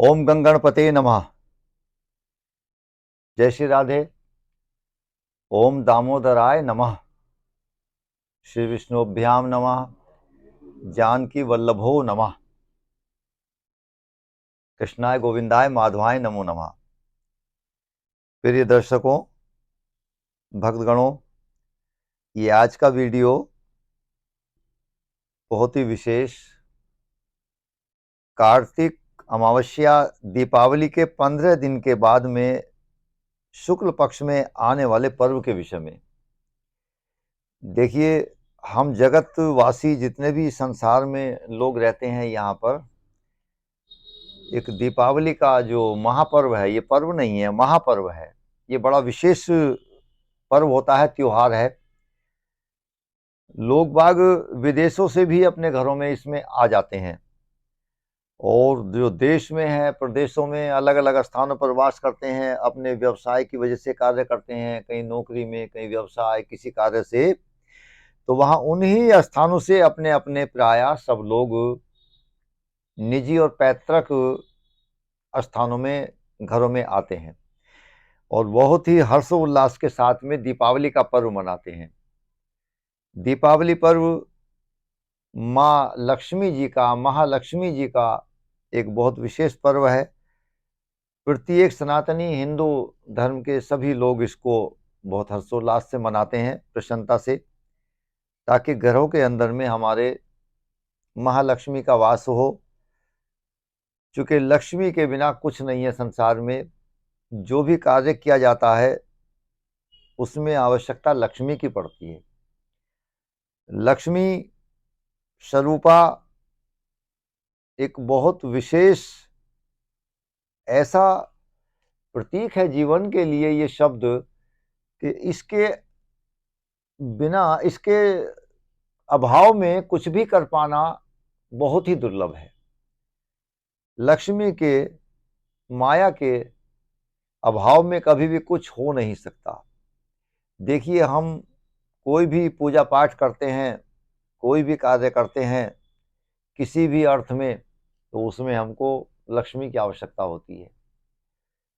ओम गंगणपते नमः। जय श्री राधे। ओम दामोदराय नमः। श्री विष्णुभ्याम नमः। जानकी वल्लभो नमः। कृष्णाय गोविंदाय माधवाय नमो नमः। प्रिय दर्शकों, भक्तगणों, ये आज का वीडियो बहुत ही विशेष कार्तिक अमावस्या दीपावली के 15 दिन के बाद में शुक्ल पक्ष में आने वाले पर्व के विषय में। देखिए, हम जगतवासी जितने भी संसार में लोग रहते हैं, यहाँ पर एक दीपावली का जो महापर्व है, ये पर्व नहीं है, महापर्व है। ये बड़ा विशेष पर्व होता है, त्योहार है। लोग बाग विदेशों से भी अपने घरों में इसमें आ जाते हैं, और जो देश में है, प्रदेशों में अलग अलग स्थानों पर वास करते हैं, अपने व्यवसाय की वजह से कार्य करते हैं, कहीं नौकरी में, कहीं व्यवसाय, किसी कार्य से। तो वहाँ उन्हीं स्थानों से अपने अपने प्राय सब लोग निजी और पैतृक स्थानों में, घरों में आते हैं, और बहुत ही हर्षोल्लास के साथ में दीपावली का पर्व मनाते हैं। दीपावली पर्व माँ लक्ष्मी जी का, महालक्ष्मी जी का एक बहुत विशेष पर्व है। प्रत्येक सनातनी हिंदू धर्म के सभी लोग इसको बहुत हर्षोल्लास से मनाते हैं, प्रसन्नता से, ताकि घरों के अंदर में हमारे महालक्ष्मी का वास हो। चूंकि लक्ष्मी के बिना कुछ नहीं है संसार में। जो भी कार्य किया जाता है उसमें आवश्यकता लक्ष्मी की पड़ती है। लक्ष्मी स्वरूपा एक बहुत विशेष ऐसा प्रतीक है जीवन के लिए ये शब्द, कि इसके बिना, इसके अभाव में कुछ भी कर पाना बहुत ही दुर्लभ है। लक्ष्मी के, माया के अभाव में कभी भी कुछ हो नहीं सकता। देखिए, हम कोई भी पूजा पाठ करते हैं, कोई भी कार्य करते हैं किसी भी अर्थ में, तो उसमें हमको लक्ष्मी की आवश्यकता होती है।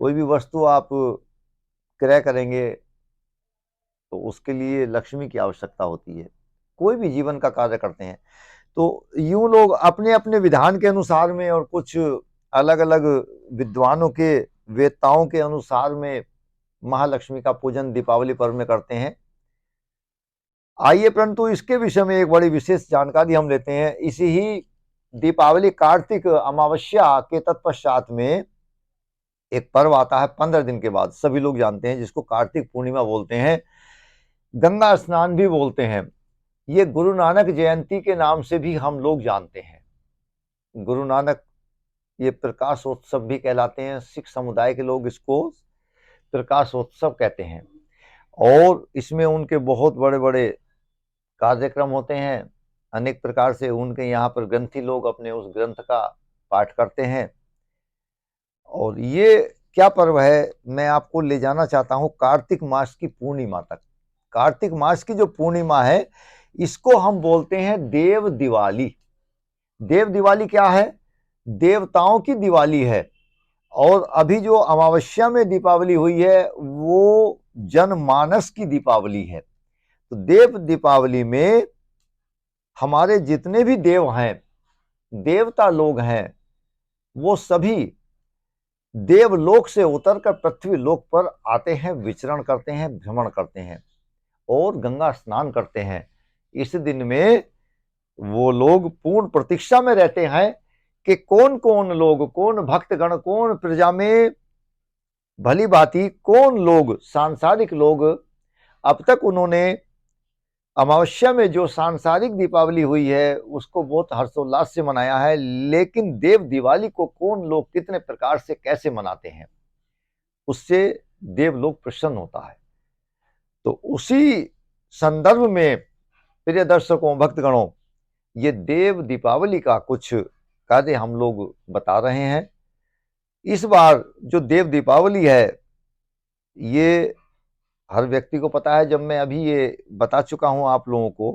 कोई भी वस्तु आप क्रय करेंगे तो उसके लिए लक्ष्मी की आवश्यकता होती है। कोई भी जीवन का कार्य करते हैं तो यूं लोग अपने अपने विधान के अनुसार में, और कुछ अलग अलग विद्वानों के, वेत्ताओं के अनुसार में महालक्ष्मी का पूजन दीपावली पर्व में करते हैं। आइए, परंतु इसके विषय में एक बड़ी विशेष जानकारी हम लेते हैं। इसी ही दीपावली कार्तिक अमावस्या के तत्पश्चात में एक पर्व आता है 15 दिन के बाद, सभी लोग जानते हैं, जिसको कार्तिक पूर्णिमा बोलते हैं, गंगा स्नान भी बोलते हैं। ये गुरु नानक जयंती के नाम से भी हम लोग जानते हैं। गुरु नानक, ये प्रकाशोत्सव भी कहलाते हैं। सिख समुदाय के लोग इसको प्रकाशोत्सव कहते हैं, और इसमें उनके बहुत बड़े बड़े कार्यक्रम होते हैं। अनेक प्रकार से उनके यहाँ पर ग्रंथी लोग अपने उस ग्रंथ का पाठ करते हैं। और ये क्या पर्व है, मैं आपको ले जाना चाहता हूं कार्तिक मास की पूर्णिमा तक। कार्तिक मास की जो पूर्णिमा है, इसको हम बोलते हैं देव दिवाली। देव दिवाली क्या है? देवताओं की दिवाली है। और अभी जो अमावस्या में दीपावली हुई है वो जनमानस की दीपावली है। तो देव दीपावली में हमारे जितने भी देव हैं, देवता लोग हैं, वो सभी देवलोक से उतरकर पृथ्वी लोक पर आते हैं, विचरण करते हैं, भ्रमण करते हैं, और गंगा स्नान करते हैं। इस दिन में वो लोग पूर्ण प्रतीक्षा में रहते हैं कि कौन कौन लोग, कौन भक्तगण, कौन प्रजा में भली भांति कौन लोग, सांसारिक लोग, अब तक उन्होंने अमावस्या में जो सांसारिक दीपावली हुई है उसको बहुत हर्षोल्लास से मनाया है, लेकिन देव दिवाली को कौन लोग कितने प्रकार से कैसे मनाते हैं, उससे देवलोक प्रसन्न होता है। तो उसी संदर्भ में प्रिय दर्शकों, भक्तगणों, ये देव दीपावली का कुछ कार्य हम लोग बता रहे हैं। इस बार जो देव दीपावली है, ये हर व्यक्ति को पता है। जब मैं अभी ये बता चुका हूं आप लोगों को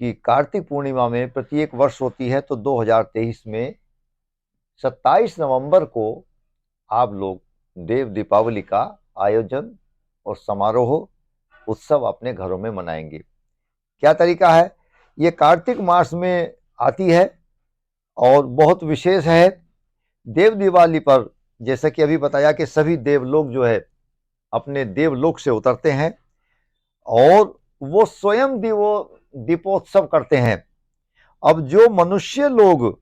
कि कार्तिक पूर्णिमा में प्रत्येक वर्ष होती है, तो 2023 में 27 नवंबर को आप लोग देव दीपावली का आयोजन और समारोह उत्सव अपने घरों में मनाएंगे। क्या तरीका है? ये कार्तिक मास में आती है और बहुत विशेष है। देव दिवाली पर जैसा कि अभी बताया कि सभी देवलोक जो है अपने देवलोक से उतरते हैं और वो स्वयं दीपोत्सव करते हैं। अब जो मनुष्य लोग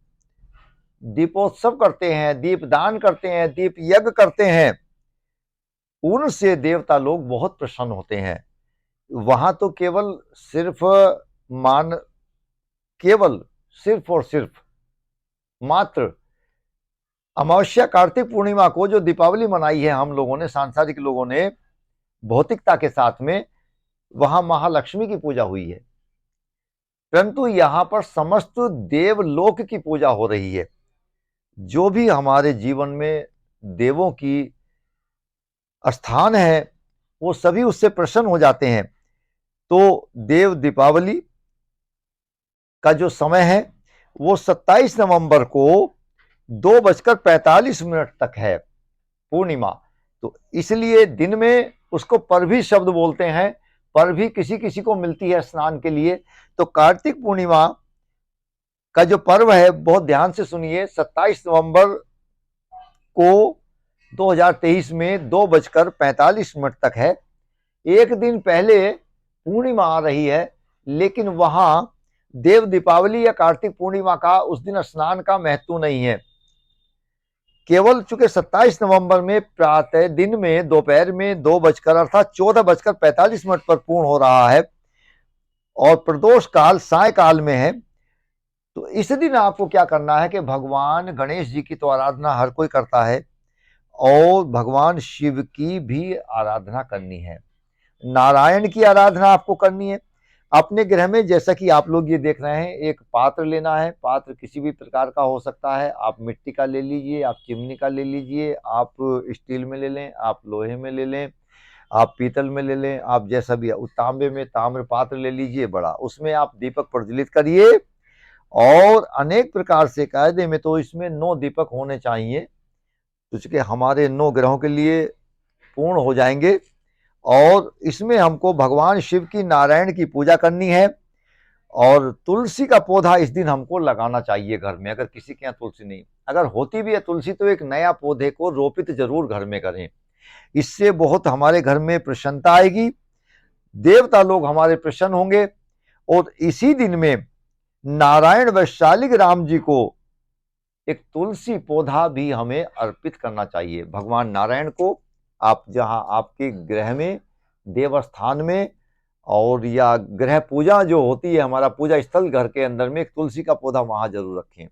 दीपोत्सव करते हैं, दीपदान करते हैं, दीप यज्ञ करते हैं, उनसे देवता लोग बहुत प्रसन्न होते हैं। वहां तो केवल सिर्फ और सिर्फ मात्र अमावस्या कार्तिक पूर्णिमा को जो दीपावली मनाई है हम लोगों ने, सांसारिक लोगों ने भौतिकता के साथ में, वहां महालक्ष्मी की पूजा हुई है। परंतु यहां पर समस्त देवलोक की पूजा हो रही है। जो भी हमारे जीवन में देवों की स्थान है वो सभी उससे प्रसन्न हो जाते हैं। तो देव दीपावली का जो समय है वो 27 नवंबर को 2:45 तक है पूर्णिमा। तो इसलिए दिन में उसको परभी शब्द बोलते हैं। परभी किसी किसी को मिलती है स्नान के लिए। तो कार्तिक पूर्णिमा का जो पर्व है बहुत ध्यान से सुनिए, 27 नवंबर को 2023 में 2:45 तक है। एक दिन पहले पूर्णिमा आ रही है, लेकिन वहां देव दीपावली या कार्तिक पूर्णिमा का उस दिन स्नान का महत्व नहीं है। केवल चूंकि 27 नवंबर में प्रातः दिन में दोपहर में 2 बजकर अर्थात 14:45 पर पूर्ण हो रहा है और प्रदोष काल सायकाल में है। तो इस दिन आपको क्या करना है कि भगवान गणेश जी की तो आराधना हर कोई करता है और भगवान शिव की भी आराधना करनी है, नारायण की आराधना आपको करनी है। अपने गृह में जैसा कि आप लोग ये देख रहे हैं, एक पात्र लेना है। पात्र किसी भी प्रकार का हो सकता है। आप मिट्टी का ले लीजिए, आप चिमनी का ले लीजिए, आप स्टील में ले लें, आप लोहे में ले लें, आप पीतल में ले लें, आप जैसा भी। तांबे में ताम्र पात्र ले लीजिए बड़ा, उसमें आप दीपक प्रज्वलित करिए और अनेक प्रकार से, कायदे में तो इसमें 9 दीपक होने चाहिए, तो चूंकि हमारे 9 ग्रहों के लिए पूर्ण हो जाएंगे। और इसमें हमको भगवान शिव की, नारायण की पूजा करनी है। और तुलसी का पौधा इस दिन हमको लगाना चाहिए घर में। अगर किसी के यहाँ तुलसी नहीं, अगर होती भी है तुलसी, तो एक नया पौधे को रोपित जरूर घर में करें। इससे बहुत हमारे घर में प्रसन्नता आएगी, देवता लोग हमारे प्रसन्न होंगे। और इसी दिन में नारायण व शालिग्राम जी को एक तुलसी पौधा भी हमें अर्पित करना चाहिए। भगवान नारायण को आप जहां आपके गृह में, देवस्थान में, और या गृह पूजा जो होती है, हमारा पूजा स्थल घर के अंदर में, एक तुलसी का पौधा वहां जरूर रखें।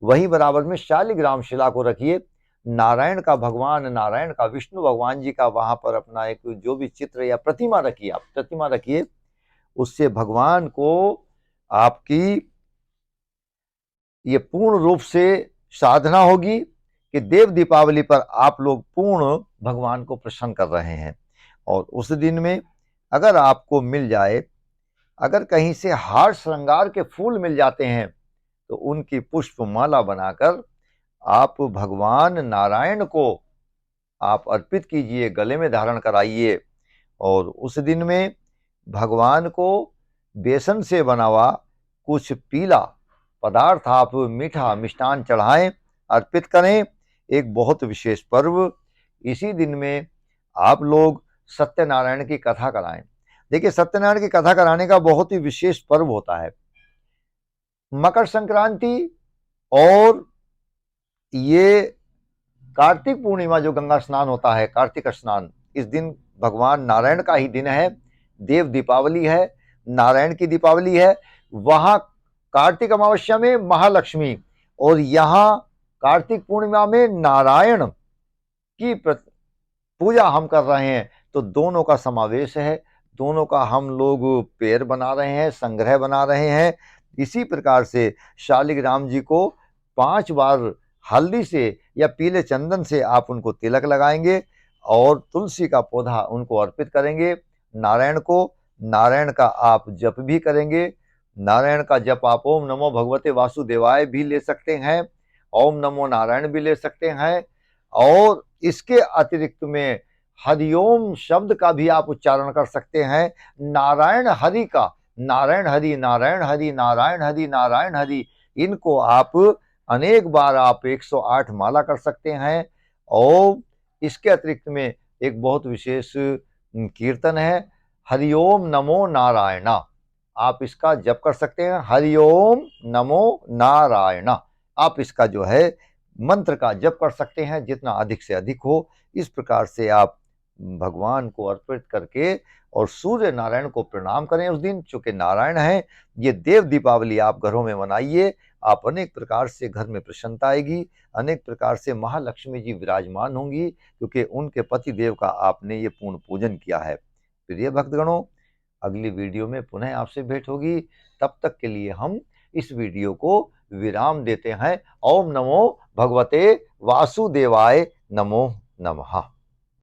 वहीं बराबर में शालिग्राम शिला को रखिए। नारायण का, भगवान नारायण का, विष्णु भगवान जी का वहां पर अपना एक जो भी चित्र या प्रतिमा रखिए, आप प्रतिमा रखिए। उससे भगवान को आपकी ये पूर्ण रूप से साधना होगी कि देव दीपावली पर आप लोग पूर्ण भगवान को प्रसन्न कर रहे हैं। और उस दिन में अगर आपको मिल जाए, अगर कहीं से हार श्रृंगार के फूल मिल जाते हैं, तो उनकी पुष्प माला बनाकर आप भगवान नारायण को आप अर्पित कीजिए, गले में धारण कराइए। और उस दिन में भगवान को बेसन से बना हुआ कुछ पीला पदार्थ आप मीठा मिष्टान चढ़ाएं, अर्पित करें। एक बहुत विशेष पर्व, इसी दिन में आप लोग सत्यनारायण की कथा कराएं। देखिए, सत्यनारायण की कथा कराने का बहुत ही विशेष पर्व होता है। मकर संक्रांति और ये कार्तिक पूर्णिमा जो गंगा स्नान होता है, कार्तिक स्नान, इस दिन भगवान नारायण का ही दिन है। देव दीपावली है, नारायण की दीपावली है। वहां कार्तिक अमावस्या में महालक्ष्मी और यहाँ कार्तिक पूर्णिमा में नारायण की पूजा हम कर रहे हैं। तो दोनों का समावेश है, दोनों का हम लोग पेड़ बना रहे हैं, संग्रह बना रहे हैं। इसी प्रकार से शालिग्राम जी को 5 बार हल्दी से या पीले चंदन से आप उनको तिलक लगाएंगे और तुलसी का पौधा उनको अर्पित करेंगे। नारायण को, नारायण का आप जप भी करेंगे। नारायण का जप आप ओम नमो भगवते वासुदेवाय भी ले सकते हैं। ओम नमो नारायण भी ले सकते हैं। और इसके अतिरिक्त में हरिओम शब्द का भी आप उच्चारण कर सकते हैं। नारायण हरि का, नारायण हरि, नारायण हरि, नारायण हरि, नारायण हरि, इनको आप अनेक बार आप 108 माला कर सकते हैं। और इसके अतिरिक्त में एक बहुत विशेष कीर्तन है, हरिओम नमो नारायणा। आप इसका जप कर सकते हैं, हरिओम नमो नारायणा। आप इसका जो है मंत्र का जप कर सकते हैं, जितना अधिक से अधिक हो। इस प्रकार से आप भगवान को अर्पित करके और सूर्य नारायण को प्रणाम करें उस दिन, चूंकि नारायण है। ये देव दीपावली आप घरों में मनाइए, आप अनेक प्रकार से घर में प्रसन्नता आएगी, अनेक प्रकार से महालक्ष्मी जी विराजमान होंगी, क्योंकि उनके पति देव का आपने ये पूर्ण पूजन किया है। प्रिय भक्तगणों, अगली वीडियो में पुनः आपसे भेंट होगी। तब तक के लिए हम इस वीडियो को विराम देते हैं। ओम नमो भगवते वासुदेवाय नमो नमः।